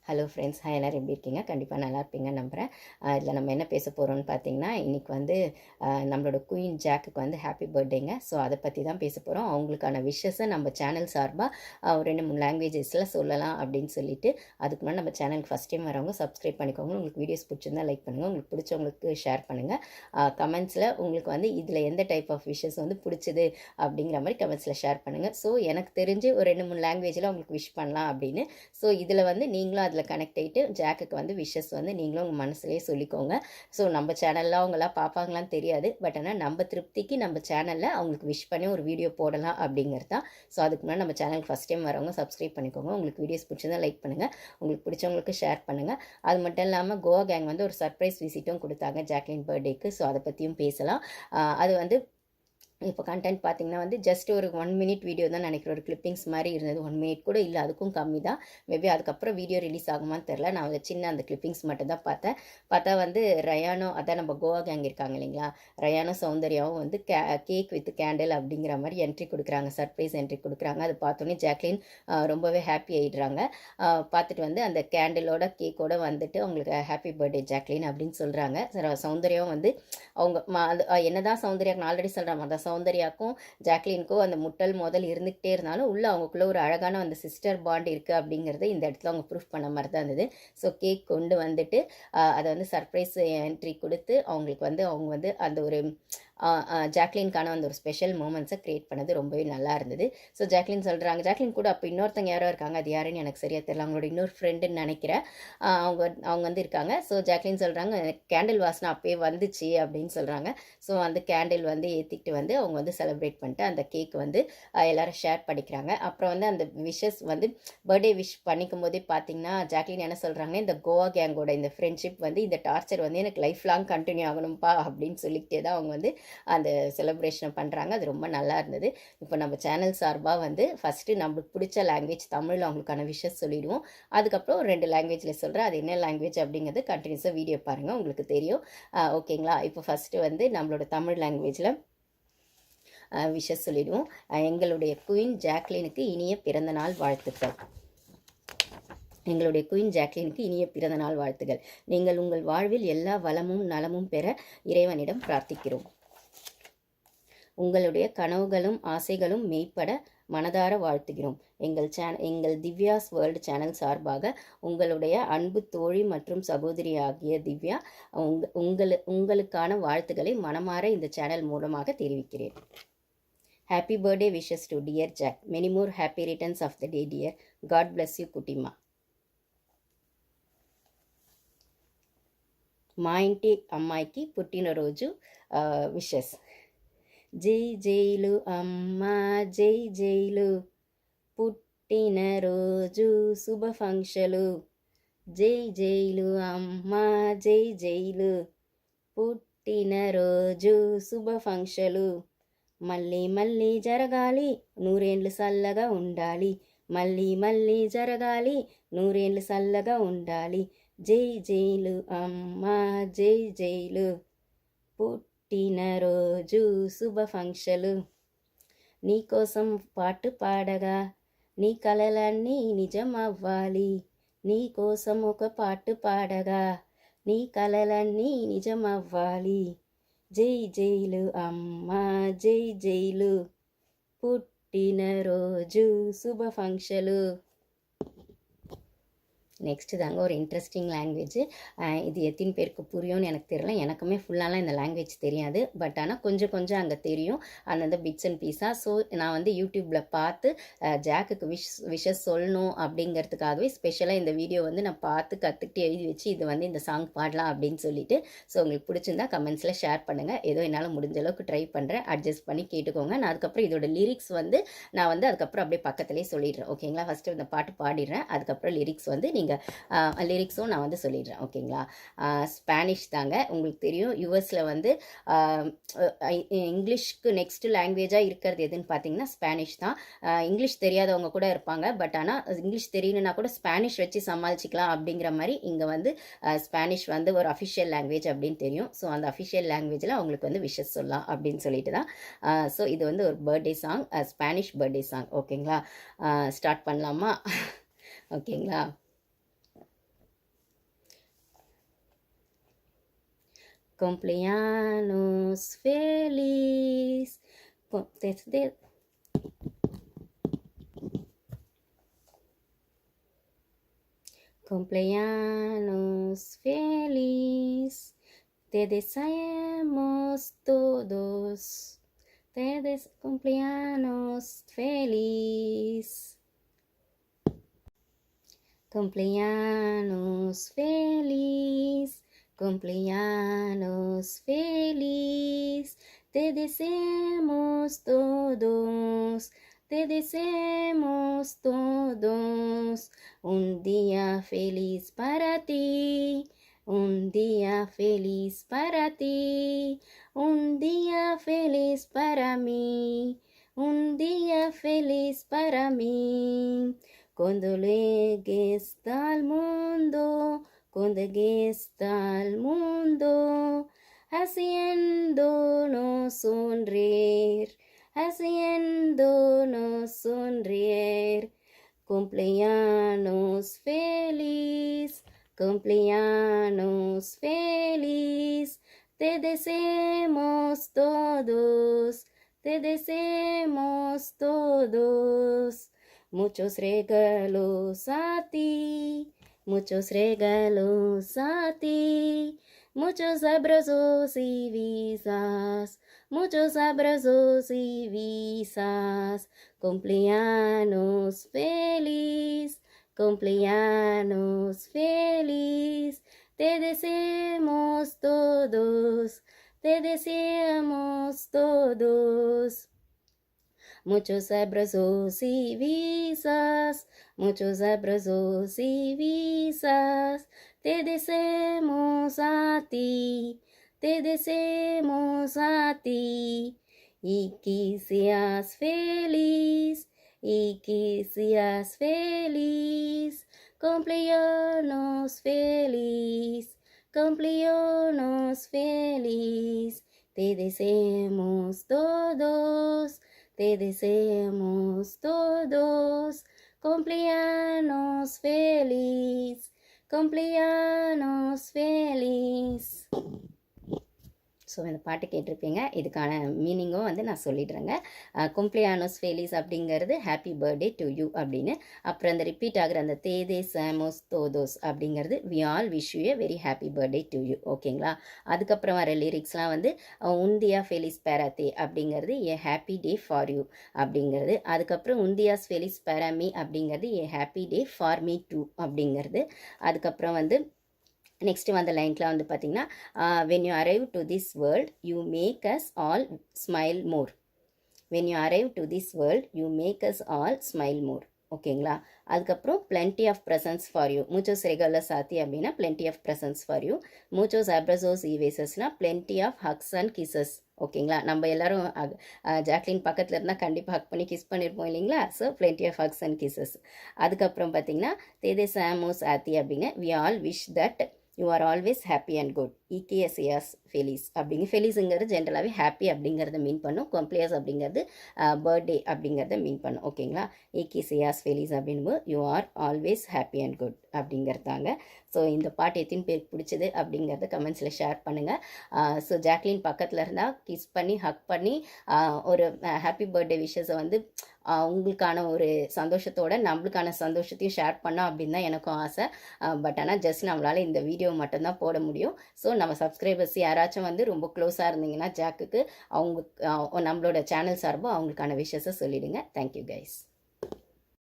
Hello friends, எல்லோரும் எப்படி இருக்கீங்க? கண்டிப்பாக நல்லா இருப்பீங்கன்னு நம்புகிறேன். இதில் நம்ம என்ன பேச போகிறோம்னு பார்த்தீங்கன்னா, இன்றைக்கி வந்து நம்மளோட குயின் ஜாக்குக்கு வந்து ஹாப்பி பர்த்டேங்க. ஸோ அதை பற்றி தான் பேச போகிறோம். அவங்களுக்கான விஷஸை நம்ம சேனல் சார்பாக ஒரு 2-3 லாங்குவேஜஸில் சொல்லலாம் அப்படின்னு சொல்லிட்டு, அதுக்கு முன்னாடி நம்ம சேனலுக்கு ஃபஸ்ட் டைம் வரவங்க சப்ஸ்கிரைப் பண்ணிக்கோங்க. உங்களுக்கு வீடியோஸ் பிடிச்சிருந்தா லைக் பண்ணுங்கள், உங்களுக்கு பிடிச்சவங்களுக்கு ஷேர் பண்ணுங்கள். கமெண்ட்ஸில் உங்களுக்கு வந்து இதில் எந்த டைப் ஆஃப் விஷஸ் வந்து பிடிச்சது அப்படிங்கிற மாதிரி கமெண்ட்ஸில் ஷேர் பண்ணுங்கள். ஸோ எனக்கு தெரிஞ்சு ஒரு 2-3 லாங்குவேஜில் உங்களுக்கு விஷ் பண்ணலாம் அப்படின்னு. ஸோ இதில் வந்து நீங்களும் அதில் கனெக்ட் ஆகிட்டு ஜாக்குக்கு வந்து விஷஸ் வந்து நீங்களும் உங்கள் மனசுலேயே சொல்லிக்கோங்க. ஸோ நம்ம சேனலில் அவங்களாம் பார்ப்பாங்களான்னு தெரியாது, பட் ஆனால் நம்ம திருப்திக்கு நம்ம சேனலில் அவங்களுக்கு விஷ் பண்ணி ஒரு வீடியோ போடலாம் அப்படிங்கிறது தான். ஸோ அதுக்கு முன்னாடி நம்ம சேனலுக்கு ஃபஸ்ட் டைம் வரவங்க சப்ஸ்கிரைப் பண்ணிக்கோங்க. உங்களுக்கு வீடியோஸ் பிடிச்சதா லைக் பண்ணுங்கள், உங்களுக்கு பிடிச்சவங்களுக்கு ஷேர் பண்ணுங்கள். அது மட்டும் இல்லாமல் கோவா கேங் வந்து ஒரு சர்ப்ரைஸ் விசிட்டும் கொடுத்தாங்க ஜாக்லின் பர்த்டேக்கு. ஸோ அதை பற்றியும் பேசலாம். அது வந்து இப்போ கண்டென்ட் பார்த்தீங்கன்னா வந்து ஜஸ்ட் ஒரு 1 மினிட் வீடியோ தான் நினைக்கிறேன். ஒரு கிளிப்பிங்ஸ் மாதிரி இருந்தது. 1 மினிட் கூட இல்லை, அதுக்கும் கம்மி தான். மேபி அதுக்கப்புறம் வீடியோ ரிலீஸ் ஆகுமான்னு தெரில. நான் வந்து சின்ன அந்த கிளிப்பிங்ஸ் மட்டும் தான் பார்த்தேன். பார்த்தா வந்து ரயானோ, அதான் நம்ம கோவா கேங் இருக்காங்க இல்லைங்களா, ரயானோ சௌந்தர்யாவும் வந்து கேக் வித் கேண்டில் அப்படிங்கிற மாதிரி என்ட்ரி கொடுக்குறாங்க, சர்ப்ரைஸ் என்ட்ரி கொடுக்குறாங்க. அது பார்த்தோன்னே ஜாக்லின் ரொம்பவே ஹாப்பி ஆகிடுறாங்க. பார்த்துட்டு வந்து அந்த கேண்டிலோட கேக்கோட வந்துட்டு அவங்களுக்கு ஹாப்பி பர்த்டே ஜாக்லின் அப்படின்னு சொல்கிறாங்க. சௌந்தர்யாவும் வந்து அவங்க என்னதான் சௌந்தர்யாக்கு ஆல்ரெடி சொல்கிற மாதிரி தான் சௌந்தர்யாக்கும் ஜாக்லினுக்கும் அந்த முட்டல் மோதல் இருந்துகிட்டே இருந்தாலும் உள்ள அவங்களுக்குள்ள ஒரு அழகான அந்த சிஸ்டர் பாண்ட் இருக்குது அப்படிங்கிறத இந்த இடத்துல அவங்க ப்ரூஃப் பண்ண மாதிரி தான் இருந்தது. ஸோ கேக் கொண்டு வந்துட்டு அதை வந்து சர்ப்ரைஸ் என்ட்ரி கொடுத்து அவங்களுக்கு வந்து அவங்க வந்து அந்த ஒரு ஜாக்லின்கான அந்த ஒரு ஸ்பெஷல் மூமெண்ட்ஸை க்ரியேட் பண்ணது ரொம்பவே நல்லா இருந்தது. ஸோ ஜாக்லின் சொல்கிறாங்க, ஜாக்லின் கூட அப்போ இன்னொருத்தங்க யாரோ இருக்காங்க, அது யாருன்னு எனக்கு சரியாக தெரியல, அவங்களோட இன்னொரு ஃப்ரெண்டுன்னு நினைக்கிறேன். அவங்க வந்து இருக்காங்க. ஸோ ஜாக்லின் சொல்கிறாங்க, கேண்டில் வாசனை அப்பயே வந்துச்சு அப்படின்னு சொல்கிறாங்க. ஸோ அந்த கேண்டில் வந்து ஏற்றிக்கிட்டு வந்து அவங்க வந்து செலிப்ரேட் பண்ணிட்டு அந்த கேக் வந்து எல்லோரும் ஷேர் பண்ணிக்கிறாங்க. அப்புறம் வந்து அந்த விஷஸ் வந்து பர்த்டே விஷ் பண்ணிக்கும் போதே பார்த்தீங்கன்னா ஜாக்லின் என்ன சொல்கிறாங்கன்னா, இந்த கோவா கேங்கோட இந்த ஃப்ரெண்ட்ஷிப் வந்து இந்த டார்ச்சர் வந்து எனக்கு லைஃப் லாங் கண்டினியூ ஆகணும்ப்பா அப்படின்னு சொல்லிக்கிட்டே தான் அவங்க வந்து அந்த செலிப்ரேஷனை பண்ணுறாங்க. அது ரொம்ப நல்லா இருந்தது. இப்போ நம்ம சேனல் சார்பாக வந்து ஃபஸ்ட்டு நம்மளுக்கு பிடிச்ச லாங்குவேஜ் தமிழில் அவங்களுக்கான விஷஸ் சொல்லிவிடுவோம். அதுக்கப்புறம் 2 லாங்குவேஜில் சொல்கிறேன். அது என்ன லாங்குவேஜ் அப்படிங்கிறது கண்டினியூஸாக வீடியோ பாருங்கள், உங்களுக்கு தெரியும். ஓகேங்களா? இப்போ ஃபஸ்ட்டு வந்து நம்மளோட தமிழ் லாங்குவேஜில் விஷஸ் சொல்லிவிடுவோம். எங்களுடைய குயின் ஜாக்லினுக்கு இனிய பிறந்தநாள் வாழ்த்துக்கள். எங்களுடைய குயின் ஜாக்லினுக்கு இனிய பிறந்தநாள் வாழ்த்துக்கள். நீங்கள் உங்கள் வாழ்வில் எல்லா வளமும் நலமும் பெற இறைவனிடம் பிரார்த்திக்கிறோம். உங்களுடைய கனவுகளும் ஆசைகளும் மெய்ப்பட மனதார வாழ்த்துகிறோம். எங்கள் திவ்யாஸ் வேர்ல்டு சேனல் சார்பாக உங்களுடைய அன்பு தோழி மற்றும் சகோதரி ஆகிய திவ்யா உங்களுக்கான வாழ்த்துக்களை மனமாற இந்த சேனல் மூலமாக தெரிவிக்கிறேன். Happy birthday wishes to dear Jack. Many more happy returns of the day dear. God bless you குட்டிமா. మా ఇంటి అమ్మాయికి పుట్టినరోజు విషెస్. జై జైలు అమ్మ జై జైలు, పుట్టినరోజు శుభాకాంక్షలు. జై జైలు అమ్మ జై జైలు, పుట్టినరోజు శుభాకాంక్షలు. మళ్ళీ మళ్ళీ జరగాలి, నూరేండ్లు చల్లగా ఉండాలి. మళ్ళీ మళ్ళీ జరగాలి, నూరేండ్లు చల్లగా ఉండాలి. జై జైలు అమ్మ జై జైలు, పుట్టినరోజు శుభాకాంక్షలు. నీకోసం పాటు పాడగా నీ కలలన్నీ నిజం అవ్వాలి. నీకోసం ఒక పాటు పాడగా నీ కలలన్నీ నిజం అవ్వాలి. జై జైలు అమ్మ జై జైలు, పుట్టినరోజు శుభాకాంక్షలు. நெக்ஸ்ட்டு தாங்க ஒரு இன்ட்ரெஸ்டிங் லாங்குவேஜ். இது எத்தனை பேருக்கு புரியும்னு எனக்கு தெரியல. எனக்குமே ஃபுல்லாலாம் இந்த லாங்குவேஜ் தெரியாது, பட் ஆனால் கொஞ்சம் கொஞ்சம் அங்கே தெரியும், அந்தந்த பிட்ஸ் அண்ட் பீஸாக. ஸோ நான் வந்து யூடியூப்பில் பார்த்து ஜாக்குக்கு விஷஸ் சொல்லணும் அப்படிங்கிறதுக்காகவே ஸ்பெஷலாக இந்த வீடியோ வந்து நான் பார்த்து கற்றுக்கிட்டு எழுதி வச்சு இது வந்து இந்த சாங் பாடலாம் அப்படின்னு சொல்லிட்டு. ஸோ உங்களுக்கு பிடிச்சிருந்தா கமெண்ட்ஸில் ஷேர் பண்ணுங்கள். ஏதோ என்னால் முடிஞ்ச அளவுக்கு ட்ரை பண்ணுறேன், அட்ஜஸ்ட் பண்ணி கேட்டுக்கோங்க. நான் அதுக்கப்புறம் இதோட லிரிக்ஸ் வந்து நான் வந்து அதுக்கப்புறம் அப்படியே பக்கத்துலேயே சொல்லிடுறேன். ஓகேங்களா? ஃபஸ்ட்டு இந்த பாட்டு பாடிடுறேன், அதுக்கப்புறம் லிரிக்ஸ் வந்து நீங்கள் லிரிக்ஸும் நான் வந்து சொல்லிடுறேன். ஓகேங்களா? ஸ்பானிஷ் தாங்க. உங்களுக்கு தெரியும் யூஎஸில் வந்து இங்கிலீஷ்க்கு நெக்ஸ்ட் லாங்குவேஜாக இருக்கிறது எதுன்னு பார்த்தீங்கன்னா ஸ்பானிஷ் தான். இங்கிலீஷ் தெரியாதவங்க கூட இருப்பாங்க, பட் ஆனால் இங்கிலீஷ் தெரியணுன்னா கூட ஸ்பானிஷ் வச்சு சமாளிச்சிக்கலாம் அப்படிங்கிற மாதிரி இங்கே வந்து ஸ்பானிஷ் வந்து ஒரு அஃபிஷியல் லாங்குவேஜ் அப்படின்னு தெரியும். ஸோ அந்த அஃபிஷியல் லாங்குவேஜில் அவங்களுக்கு வந்து விஷஸ் சொல்லலாம் அப்படின்னு சொல்லிட்டு தான். ஸோ இது வந்து ஒரு birthday song, Spanish birthday song. ஓகேங்களா? ஸ்டார்ட் பண்ணலாமா? ஓகேங்களா? cumpleaños feliz. Cumpleaños feliz. Te deseamos todos. Cumpleaños feliz. Cumpleaños feliz. Cumpleaños feliz. Te deseamos todos. Te deseamos todos un día feliz para ti. Un día feliz para ti. Un día feliz para mí. Un día feliz para mí. Cuando llegues al mundo, cuando llegues al mundo, haciéndonos sonreír, haciéndonos sonreír. Cumpleaños feliz, cumpleaños feliz. Te deseamos todos, te deseamos todos. Muchos regalos a ti, muchos regalos a ti, muchos abrazos y visas, muchos abrazos y visas. Cumpleaños feliz, cumpleaños feliz. Te deseamos todos, te deseamos todos. Muchos abrazos y visas, muchos abrazos y visas. Te deseamos a ti, te deseamos a ti. Y que seas feliz, y que seas feliz. Cumpleaños feliz, cumpleaños feliz. Te deseamos todos. Te deseamos todos cumpleaños feliz, cumpleaños feliz. So இந்த பாட்டு கேட்டிருப்பீங்க. இதுக்கான மீனிங்கும் வந்து நான் சொல்லிடுறேங்க. கும்ப்ளியானோஸ் Felix அப்படிங்கிறது happy birthday to you அப்படின்னு. அப்புறம் அந்த ரிப்பீட் ஆகிற அந்த தேதே சாமோஸ் தோதோஸ் அப்படிங்கிறது we all wish you a very happy birthday to you. ஓகேங்களா? அதுக்கப்புறம் வர லிரிக்ஸ்லாம் வந்து உந்தியா ஃபெலிஸ் பேராத்தே அப்படிங்கிறது a happy day for you அப்படிங்கிறது. அதுக்கப்புறம் உந்தியாஸ் ஃபெலிஸ் பேராமி அப்படிங்கிறது a happy day for me too அப்படிங்கிறது. அதுக்கப்புறம் வந்து நெக்ஸ்ட் வந்த லைன்ஸ்லாம் வந்து பார்த்தீங்கன்னா when you arrive to this world you make us all smile more. When you arrive to this world you make us all smile more. ஓகேங்களா? அதுக்கப்புறம் plenty of presents for you. மூச்சோஸ் ரெகுலர் சாத்தி அப்படின்னா plenty of presents for you. மூச்சோஸ் அப்ரசோஸ் ஈவேசஸ்னா plenty of hugs and kisses. ஓகேங்களா? நம்ம எல்லாரும் ஜாக்லின் பக்கத்தில் இருந்தால் கண்டிப்பாக ஹக் பண்ணி கிஸ் பண்ணியிருப்போம் இல்லைங்களா? So plenty of hugs and kisses. அதுக்கப்புறம் பார்த்தீங்கன்னா தேதே சாமோஸ் ஆத்தி அப்படிங்க we all wish that you are always happy and good. இகேஎஸ்ஏஎஸ் ஃபெலிஸ் அப்படிங்க. ஃபெலிஸுங்கிறது ஜென்ரலாகவே ஹாப்பி அப்படிங்கிறத மீன் பண்ணும். கம்ப்ளியஸ் அப்படிங்கிறது பர்த்டே அப்படிங்கிறத மீன் பண்ணும். ஓகேங்களா? இகேஎஸ்ஏஎஸ் ஃபெலிஸ் அப்படின்போது you are always happy and good அப்படிங்கிறதாங்க. ஸோ இந்த பாட்டு எத்தனை பேருக்கு பிடிச்சது அப்படிங்கிறத கமெண்ட்ஸில் ஷேர் பண்ணுங்கள். ஸோ ஜாக்லின் பக்கத்தில் இருந்தால் கிஸ் பண்ணி ஹக் பண்ணி ஒரு ஹாப்பி பர்த்டே விஷஸை வந்து உங்களுக்கான ஒரு சந்தோஷத்தோட நம்மளுக்கான சந்தோஷத்தையும் ஷேர் பண்ணோம் அப்படின்னு தான் எனக்கும் ஆசை. பட் ஆனால் ஜஸ்ட் நம்மளால் இந்த வீடியோ மட்டும்தான் போட முடியும். ஸோ நம்ம சப்ஸ்கிரைபர்ஸ் யாராச்சும் வந்து ரொம்ப க்ளோஸாக இருந்தீங்கன்னா ஜாக்குக்கு அவங்க நம்மளோட சேனல் சார்பாக அவங்களுக்கான விஷஸை சொல்லிவிடுங்க. Thank you guys.